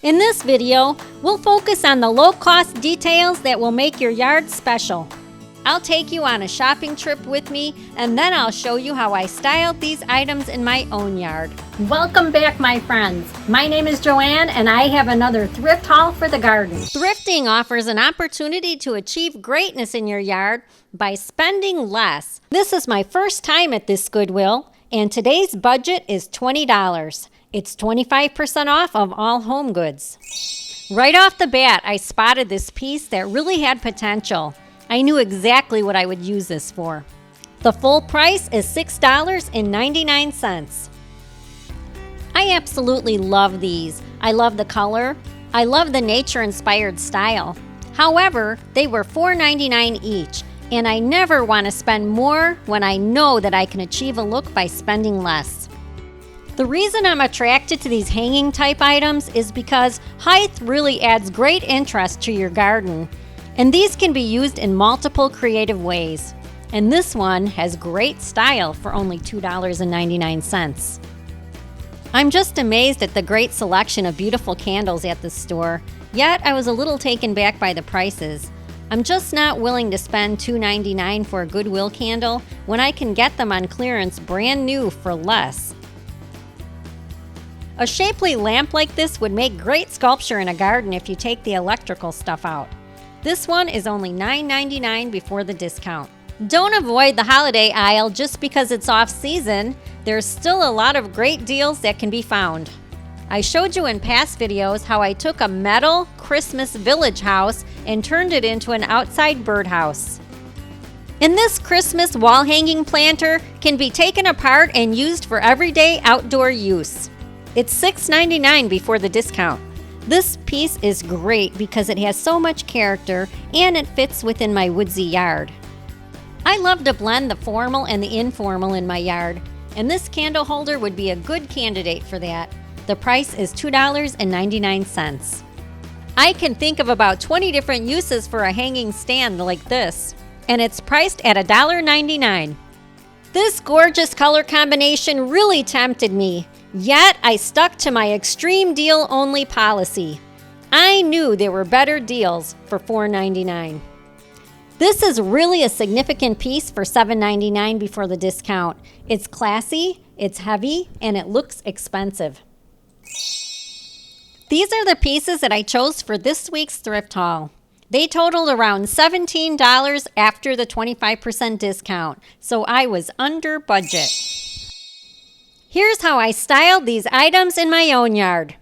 In this video, we'll focus on the low-cost details that will make your yard special. I'll take you on a shopping trip with me, and then I'll show you how I styled these items in my own yard. Welcome back, my friends. My name is Joanne, and I have another thrift haul for the garden. Thrifting offers an opportunity to achieve greatness in your yard by spending less. This is my first time at this Goodwill, and today's budget is $20. It's 25% off of all home goods. Right off the bat, I spotted this piece that really had potential. I knew exactly what I would use this for. The full price is $6.99. I absolutely love these. I love the color. I love the nature-inspired style. However, they were $4.99 each, and I never want to spend more when I know that I can achieve a look by spending less. The reason I'm attracted to these hanging type items is because height really adds great interest to your garden. And these can be used in multiple creative ways. And this one has great style for only $2.99. I'm just amazed at the great selection of beautiful candles at the store, yet I was a little taken back by the prices. I'm just not willing to spend $2.99 for a Goodwill candle when I can get them on clearance brand new for less. A shapely lamp like this would make great sculpture in a garden if you take the electrical stuff out. This one is only $9.99 before the discount. Don't avoid the holiday aisle just because it's off season. There's still a lot of great deals that can be found. I showed you in past videos how I took a metal Christmas village house and turned it into an outside birdhouse. And this Christmas wall hanging planter can be taken apart and used for everyday outdoor use. It's $6.99 before the discount. This piece is great because it has so much character and it fits within my woodsy yard. I love to blend the formal and the informal in my yard, and this candle holder would be a good candidate for that. The price is $2.99. I can think of about 20 different uses for a hanging stand like this, and it's priced at $1.99. This gorgeous color combination really tempted me. Yet, I stuck to my extreme deal only policy. I knew there were better deals for $4.99. This is really a significant piece for $7.99 before the discount. It's classy, it's heavy, and it looks expensive. These are the pieces that I chose for this week's thrift haul. They totaled around $17 after the 25% discount, so I was under budget. Here's how I styled these items in my own yard.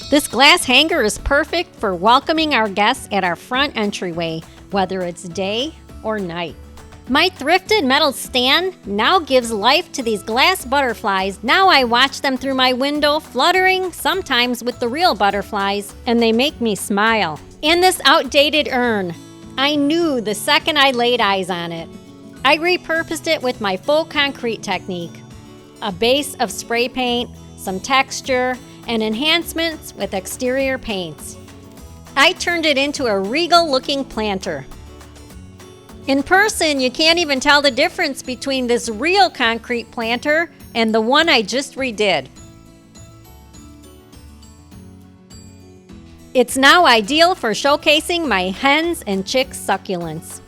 This glass hanger is perfect for welcoming our guests at our front entryway, whether it's day or night. My thrifted metal stand now gives life to these glass butterflies. Now I watch them through my window, fluttering, sometimes with the real butterflies, and they make me smile. And this outdated urn, I knew the second I laid eyes on it. I repurposed it with my faux concrete technique. A base of spray paint, some texture, and enhancements with exterior paints. I turned it into a regal-looking planter. In person, you can't even tell the difference between this real concrete planter and the one I just redid. It's now ideal for showcasing my hens and chicks succulents.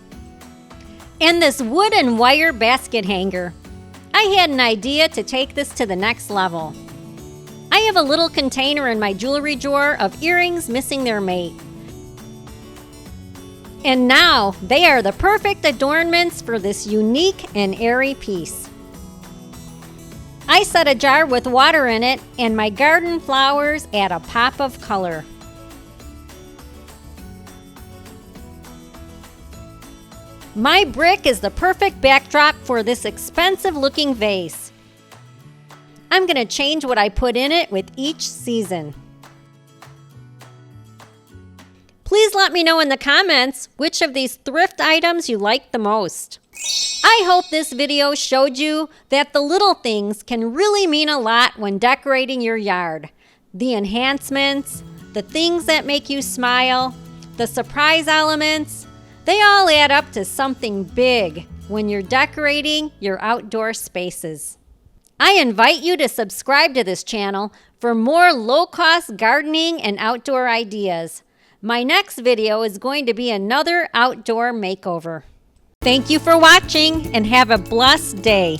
And this wood and wire basket hanger. I had an idea to take this to the next level. I have a little container in my jewelry drawer of earrings missing their mate. And now they are the perfect adornments for this unique and airy piece. I set a jar with water in it, and my garden flowers add a pop of color. My brick is the perfect backdrop for this expensive-looking vase. I'm going to change what I put in it with each season. Please let me know in the comments which of these thrift items you like the most. I hope this video showed you that the little things can really mean a lot when decorating your yard. The enhancements, the things that make you smile, the surprise elements, they all add up to something big when you're decorating your outdoor spaces. I invite you to subscribe to this channel for more low-cost gardening and outdoor ideas. My next video is going to be another outdoor makeover. Thank you for watching and have a blessed day.